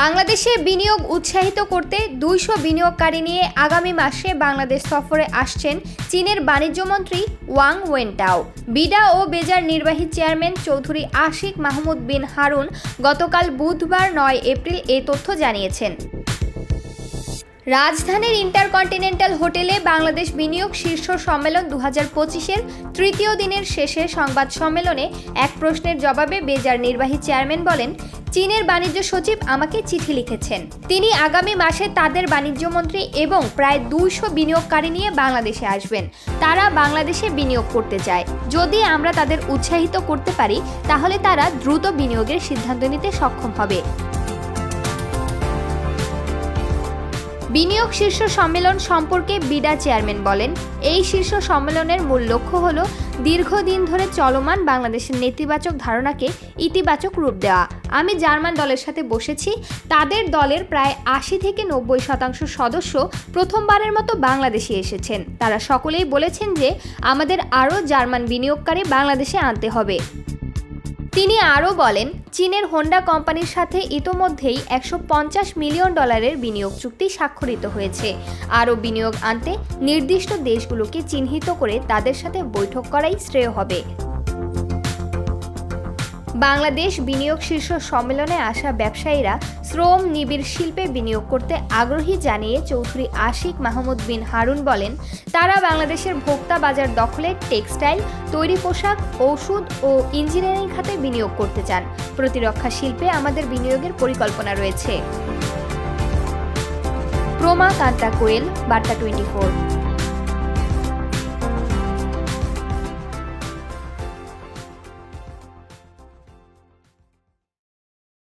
বাংলাদেশে বিনিয়োগ উৎসাহিত করতে ২০০ বিনিয়োগকারী নিয়ে আগামী মাসে বাংলাদেশ সফরে আসছেন চীনের বাণিজ্যমন্ত্রী ওয়াং ওয়েনটাও। বিডা ও বেজার নির্বাহী চেয়ারম্যান চৌধুরী আশিক মাহমুদ বিন হারুন গতকাল বুধবার ৯ এপ্রিল এ তথ্য জানিয়েছেন। রাজধানীর ইন্টারকন্টিনেন্টাল হোটেলে বাংলাদেশ বিনিয়োগ শীর্ষ সম্মেলন ২০২৫-এর তৃতীয় দিনের শেষে সংবাদ সম্মেলনে এক প্রশ্নের জবাবে বেজার নির্বাহী চেয়ারম্যান বলেন, চীনের বাণিজ্য সচিব আমাকে চিঠি লিখেছেন। তিনি আগামী মাসে তাদের বাণিজ্যমন্ত্রী এবং প্রায় ২০০ বিনিয়োগকারী নিয়ে বাংলাদেশে আসবেন। তারা বাংলাদেশে বিনিয়োগ করতে চায়। যদি আমরা তাদের উৎসাহিত করতে পারি তাহলে তারা দ্রুত বিনিয়োগের সিদ্ধান্ত নিতে সক্ষম হবে। বিনিয়োগ শীর্ষ সম্মেলন সম্পর্কে বিডা চেয়ারম্যান বলেন, এই শীর্ষ সম্মেলনের মূল লক্ষ্য হল দীর্ঘদিন ধরে চলমান বাংলাদেশের নেতিবাচক ধারণাকে ইতিবাচক রূপ দেওয়া। আমি জার্মান দলের সাথে বসেছি। তাদের দলের প্রায় ৮০ থেকে ৯০% সদস্য প্রথমবারের মতো বাংলাদেশে এসেছেন। তারা সকলেই বলেছেন যে আমাদের আরও জার্মান বিনিয়োগকারী বাংলাদেশে আনতে হবে। তিনি আরও বলেন, চীনের হোন্ডা কোম্পানির সাথে ইতোমধ্যেই $১৫০ মিলিয়ন বিনিয়োগ চুক্তি স্বাক্ষরিত হয়েছে। আরও বিনিয়োগ আনতে নির্দিষ্ট দেশগুলোকে চিহ্নিত করে তাদের সাথে বৈঠক করাই শ্রেয় হবে। বাংলাদেশ বিনিয়োগ শীর্ষ সম্মেলনে আসা ব্যবসায়ীরা শ্রম নিবিড় শিল্পে বিনিয়োগ করতে আগ্রহী জানিয়ে চৌধুরী আশিক মাহমুদ বিন হারুন বলেন, তারা বাংলাদেশের ভোক্তা বাজার দখলে টেক্সটাইল, তৈরি পোশাক, ঔষধ ও ইঞ্জিনিয়ারিং খাতে বিনিয়োগ করতে চান। প্রতিরক্ষা শিল্পে আমাদের বিনিয়োগের পরিকল্পনা রয়েছে। প্রমা কান্তা কোয়েল, বার্তা 24।